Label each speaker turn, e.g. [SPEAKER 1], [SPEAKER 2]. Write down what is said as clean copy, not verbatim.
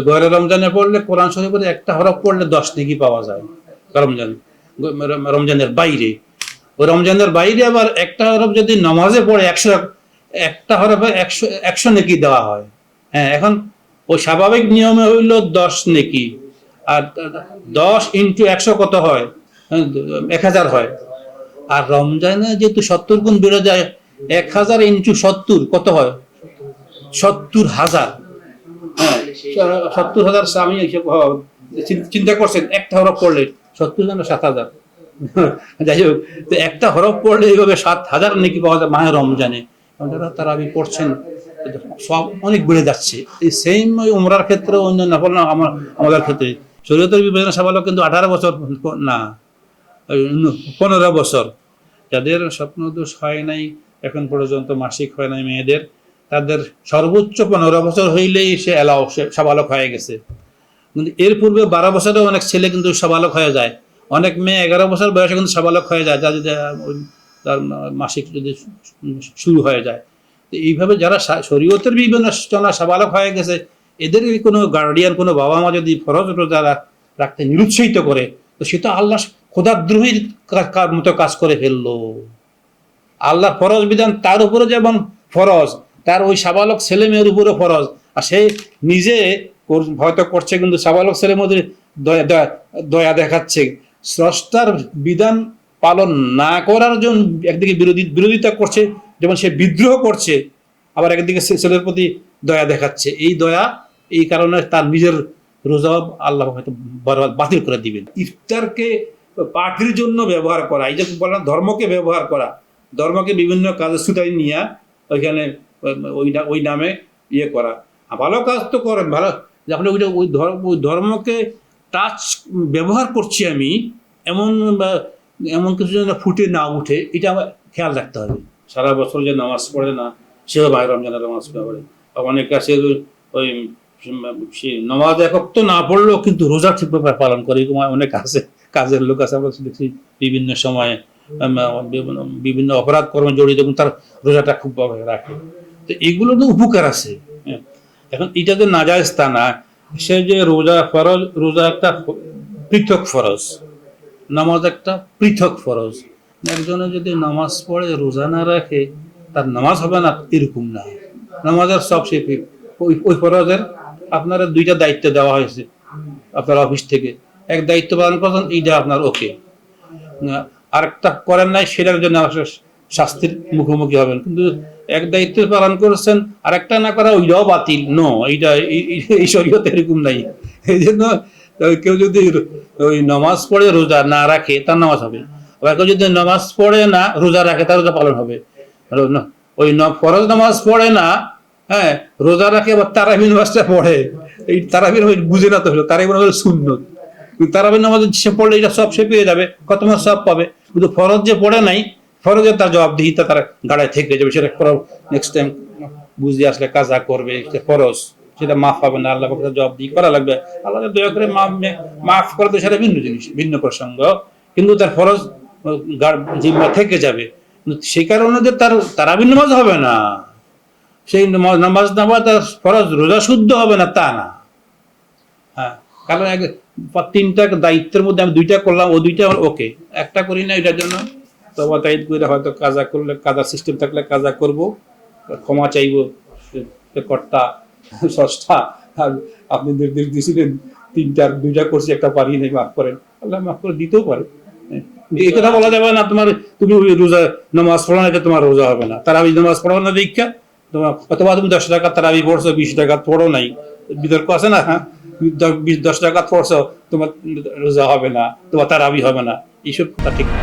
[SPEAKER 1] গয়রা রমজানে পড়লে কোরআন শরীফের একটা হরফ পড়লে 10 নেকি পাওয়া যায়। রমজানের বাইরে, ওই রমজানের বাইরে আবার একটা হরফ যদি নামাজে পড়ে 100, একটা হরফে 100 নেকি দেওয়া হয়। হ্যাঁ, এখন ওই স্বাভাবিক নিয়মে হইল 10 নেকি, আর 10 × 100 কত হয়? 1000 হয়। আর রমজানে যেহেতু 70 গুণ বেড়ে যায়, 1000 × 70 কত হয়? 70,000। হ্যাঁ, 70,000। আমি চিন্তা করছেন একটা হরফ পড়লে 70 জন 7,000। যাই হোক, তো একটা হরফ পড়লে এইভাবে 7,000 নাকি পাওয়া যায় মাহে রমজানে। যারা তারাবি পড়ছেন সব অনেক বেড়ে যাচ্ছে। এই সেম ওই উমরার ক্ষেত্রে, অন্য নফল না, আমাদের ক্ষেত্রে শরীয়তের বিবেচনা সব হলো কিন্তু 18 বছর না, 15 বছর। যাদের স্বপ্নদোষ হয় নাই এখন পর্যন্ত, মাসিক হয় নাই মেয়েদের, তাদের সর্বোচ্চ 15 বছর হইলেই সে সাবালক হয়ে গেছে। কিন্তু এর পূর্বে 12 বছরে অনেক ছেলে কিন্তু সাবালক হয়ে যায়, অনেক মেয়ে 11 বছর বয়সে কিন্তু সাবালক হয়ে যায়, তার মাসিক যদি শুরু হয়ে যায়। তো এইভাবে যারা শরীয়তের বিবেচনা সাবালক হয়ে গেছে, এদের কোনো গার্ডিয়ান, কোনো বাবা মা যদি ফরজ রোজা রাখতে নিরুৎসাহিত করে, তো সেটা আল্লাহ খোদাদ্রোহীর মতো কাজ করে ফেললো। আল্লাহ ফরজ বিধান তার উপরে যেমন ফরজ, তার ওই সাবালক ছেলে মেয়ের উপরে ফরজ, আর সে নিজে হয়তো করছে কিন্তু সাবালক ছেলের মধ্যে দয়া দেখাচ্ছে। স্রষ্টার বিধান পালন না করার জন্য একদিকে বিরোধিতা করছে, যেমন সে বিদ্রোহ করছে, আবার একদিকে ছেলের প্রতি দয়া দেখাচ্ছে। এই দয়া, এই কারণে তার নিজের রোজা আল্লাহ হয়তো বাতিল করে দিবেন। ইফতারকে পার্টির জন্য ব্যবহার করা, এই যে বললাম ধর্মকে ব্যবহার করা, ধর্মকে বিভিন্ন কাজে ছুটাই নিয়ে ওইখানে ওই নামে ইয়ে করা। ভালো কাজ তো করেন, ভালো, যখন ওই ধর্মকে টাচ ব্যবহার করছি আমি, এমন কিছু যেন ফুটে না উঠে, এটা আমার খেয়াল রাখতে হবে। সারা বছর যে নামাজ পড়ে না, সেও মাহে রমজানের নামাজ পড়ে। অনেক কাছে ওই নামাজ একক তো না পড়লেও কিন্তু রোজা ঠিকভাবে পালন করে, অনেক আছে, কাজের লোক আছে, আমরা দেখছি বিভিন্ন সময়ে বিভিন্ন অপরাধ কর্মে জড়িত, এবং তার রোজাটা খুব ভাবে রাখে। তো এগুলো তো উপকার আছে। এখন এটা যে নাজায়েজ তা না, সে যে রোজা ফরজ, রোজা একটা পৃথক ফরজ, নামাজ একটা পৃথক ফরজ। একজনে যদি নামাজ পড়ে রোজা না রাখে, তার নামাজ হবে না এরকম না। নামাজের সব সে ওই ফরজের আপনারা 2টা দায়িত্ব দেওয়া হয়েছে আপনার অফিস থেকে, এক দায়িত্ব পালন করছেন, এইটা আপনার ওকে, আরেকটা করেন নাই, সেটার জন্য শাস্তির মুখোমুখি হবেন। কিন্তু এক দায়িত্ব পালন করেছেন, আর একটা না করা, ওইটাও বাতিল। নো, এইটা এই শরীয়তে এরকম নাই। এই জন্য কেউ যদি ওই নামাজ পড়ে রোজা না রাখে, তার নামাজ হবে। আবার কেউ যদি নামাজ পড়ে না রোজা রাখে, তার রোজা পালন হবে। ওই ফরজ নামাজ পড়ে না, হ্যাঁ, রোজা রাখে, আবার তারাবি নামাজটা পড়ে, এই তারাবি বুঝে না তো হলো, তারাবি নামাজ সুন্নত। তারাবি নামাজ সে পড়লে এটা সব সে পেয়ে যাবে, কত মাস সব পাবে। কিন্তু ফরজ যে পড়ে নাই, ফরজের তার জবাবদিহিতা তার গাড়ায় থেকে যাবে, সেটা নেক্সট টাইম বুঝে আসলে কাজা করবে, ফরজ সেটা মাফ পাবে না, আল্লাহ জবাবদিহি করা লাগবে। আল্লাহ দয়া করে মাফ করে তো সেটা ভিন্ন জিনিস, ভিন্ন প্রসঙ্গ, কিন্তু তার ফরজ জিম্মা থেকে যাবে। সেই কারণে যে তার তারাবি নামাজ হবে না, সেই নামাজ না পড়ে তার ফরজ রোজা শুদ্ধ হবে না, তা না। হ্যাঁ, কারণ 3টা দায়িত্বের মধ্যে আমি 2টা করলাম, ও 2টা ওকে, একটা করি না, এটার জন্য তবা তাইদ করে হয়তো কাজা করলে, কাজা সিস্টেম থাকলে কাজা করব, ক্ষমা চাইব কর্তা স্রষ্টা, আর আপনি নির্দেশ দিয়েছিলেন 2টা করছি, একটা পারি নাই, মাফ করেন, আল্লাহ মাফ করে দিতেও পারে। এই কথা বলা যাবে না তুমি রোজা নামাজ পড়ো না, তোমার রোজা হবে না। তারাবি নামাজ পড়ো না দীক্ষা তোমার, অথবা তুমি 10 টাকা তারাবি পড়ছো, 20 টাকা পড়ো নাই, বিতর্ক আছে না। হ্যাঁ, 10 টাকা পড়ছো, তোমার রোজা হবে না, তোমার তারাবি হবে না, এইসব কথা ঠিক না।